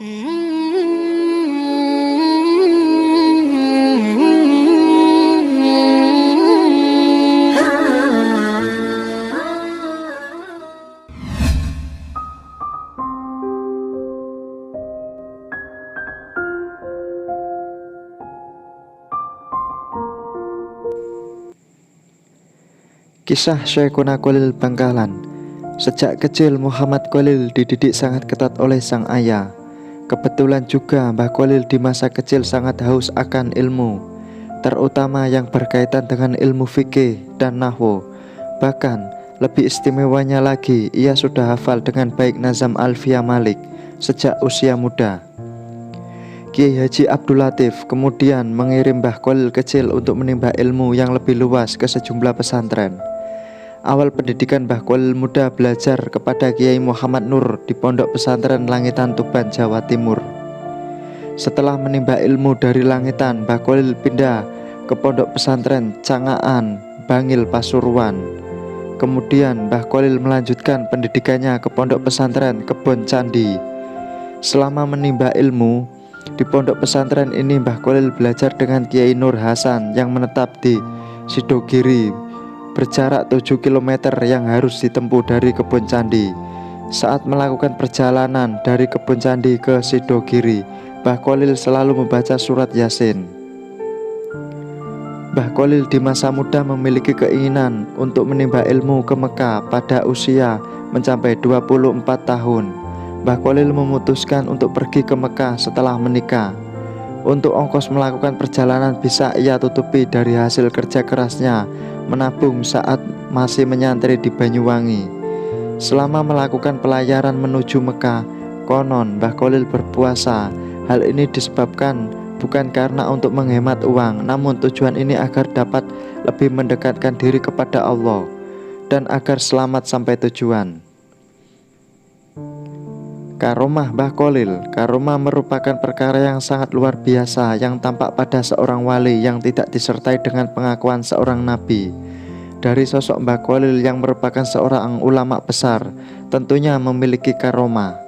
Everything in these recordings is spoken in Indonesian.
Kisah Syekhuna Khalil Bangkalan. Sejak kecil Muhammad Khalil dididik sangat ketat oleh sang ayah. Kebetulan juga Mbah Khalil di masa kecil sangat haus akan ilmu, terutama yang berkaitan dengan ilmu fikih dan nahwu. Bahkan lebih istimewanya lagi, ia sudah hafal dengan baik Nazam Alfiyah Malik sejak usia muda. Kiai Haji Abdul Latif kemudian mengirim Mbah Khalil kecil untuk menimba ilmu yang lebih luas ke sejumlah pesantren. Awal pendidikan Mbah Khalil muda belajar kepada Kiai Muhammad Nur di Pondok Pesantren Langitan Tuban, Jawa Timur. Setelah menimba ilmu dari Langitan, Mbah Khalil pindah ke Pondok Pesantren Cangaan, Bangil, Pasuruan. Kemudian Mbah Khalil melanjutkan pendidikannya ke Pondok Pesantren Kebon Candi. Selama menimba ilmu di pondok pesantren ini, Mbah Khalil belajar dengan Kiai Nur Hasan yang menetap di Sidogiri, berjarak 7 km yang harus ditempuh dari Kebon Candi. Saat melakukan perjalanan dari Kebon Candi ke Sidogiri, Mbah Khalil selalu membaca surat Yasin. Mbah Khalil di masa muda memiliki keinginan untuk menimba ilmu ke Mekah pada usia mencapai 24 tahun. Mbah Khalil memutuskan untuk pergi ke Mekah setelah menikah. Untuk ongkos melakukan perjalanan bisa ia tutupi dari hasil kerja kerasnya menabung saat masih menyantri di Banyuwangi. Selama melakukan pelayaran menuju Mekah, konon Mbah Khalil berpuasa. Hal ini disebabkan bukan karena untuk menghemat uang, namun tujuan ini agar dapat lebih mendekatkan diri kepada Allah dan agar selamat sampai tujuan. Karomah Mbah Khalil. Karomah merupakan perkara yang sangat luar biasa yang tampak pada seorang wali yang tidak disertai dengan pengakuan seorang nabi. Dari sosok Mbah Khalil yang merupakan seorang ulama besar, tentunya memiliki karomah.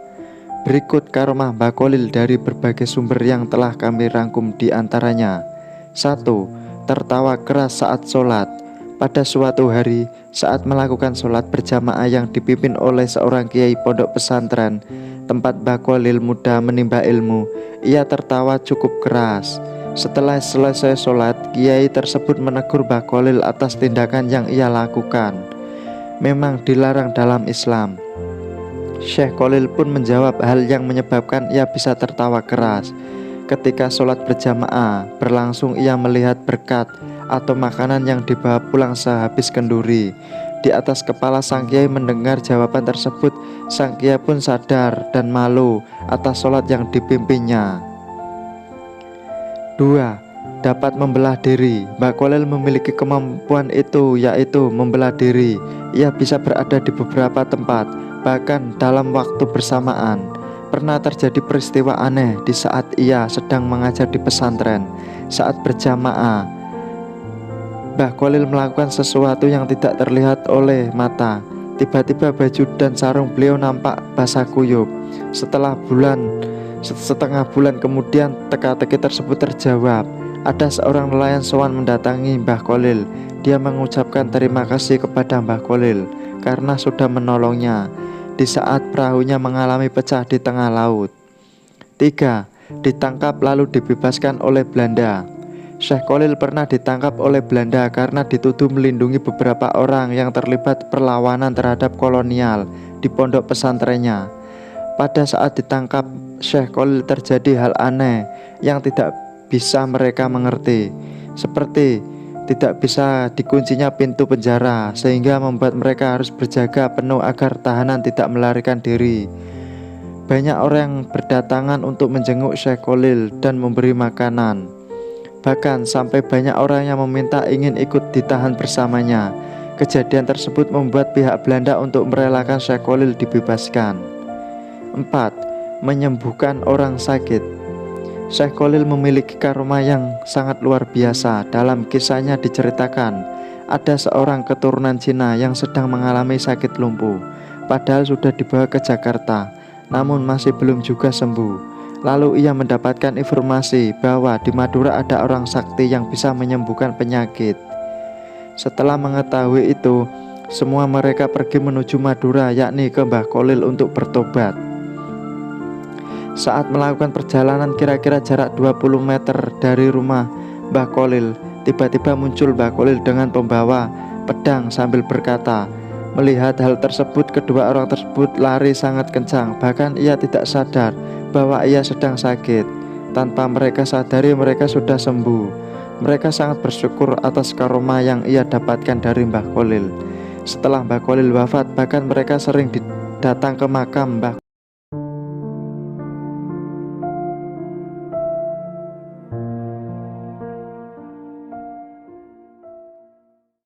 Berikut karomah Mbah Khalil dari berbagai sumber yang telah kami rangkum, di antaranya. 1. Tertawa keras saat sholat. Pada suatu hari, saat melakukan sholat berjamaah yang dipimpin oleh seorang kiai pondok pesantren tempat Mbah Khalil muda menimba ilmu, ia tertawa cukup keras. Setelah selesai sholat, kiai tersebut menegur Mbah Khalil atas tindakan yang ia lakukan. Memang dilarang dalam Islam. Syekh Khalil pun menjawab hal yang menyebabkan ia bisa tertawa keras. Ketika sholat berjamaah berlangsung, ia melihat berkat atau makanan yang dibawa pulang sehabis kenduri di atas kepala sang kiai. Mendengar jawaban tersebut, sang kiai pun sadar dan malu atas sholat yang dipimpinnya. 2. Dapat membelah diri. Mbah Khalil memiliki kemampuan itu, yaitu membelah diri. Ia bisa berada di beberapa tempat, bahkan dalam waktu bersamaan. Pernah terjadi peristiwa aneh di saat ia sedang mengajar di pesantren. Saat berjamaah, Mbah Khalil melakukan sesuatu yang tidak terlihat oleh mata. Tiba-tiba baju dan sarung beliau nampak basah kuyup. Setengah bulan kemudian teka-teki tersebut terjawab. Ada seorang nelayan sowan mendatangi Mbah Khalil. Dia mengucapkan terima kasih kepada Mbah Khalil karena sudah menolongnya di saat perahunya mengalami pecah di tengah laut. 3. Ditangkap lalu dibebaskan oleh Belanda. Syekh Khalil pernah ditangkap oleh Belanda karena dituduh melindungi beberapa orang yang terlibat perlawanan terhadap kolonial di pondok pesantrennya. Pada saat ditangkap Syekh Khalil, terjadi hal aneh yang tidak bisa mereka mengerti, seperti tidak bisa dikuncinya pintu penjara, sehingga membuat mereka harus berjaga penuh agar tahanan tidak melarikan diri. Banyak orang berdatangan untuk menjenguk Syekh Khalil dan memberi makanan. Bahkan sampai banyak orang yang meminta ingin ikut ditahan bersamanya. Kejadian tersebut membuat pihak Belanda untuk merelakan Syekh Khalil dibebaskan. 4. Menyembuhkan orang sakit. Syekh Khalil memiliki karomah yang sangat luar biasa. Dalam kisahnya diceritakan, ada seorang keturunan Cina yang sedang mengalami sakit lumpuh. Padahal sudah dibawa ke Jakarta, namun masih belum juga sembuh. Lalu ia mendapatkan informasi bahwa di Madura ada orang sakti yang bisa menyembuhkan penyakit. Setelah mengetahui itu, semua mereka pergi menuju Madura, yakni ke Mbah Kholil untuk bertobat. Saat melakukan perjalanan kira-kira jarak 20 meter dari rumah Mbah Kholil, tiba-tiba muncul Mbah Kholil dengan pembawa pedang sambil berkata. Melihat hal tersebut, kedua orang tersebut lari sangat kencang. Bahkan ia tidak sadar bahwa ia sedang sakit. Tanpa mereka sadari, mereka sudah sembuh. Mereka sangat bersyukur atas karomah yang ia dapatkan dari Mbah Kholil. Setelah Mbah Kholil wafat, bahkan mereka sering datang ke makam Mbah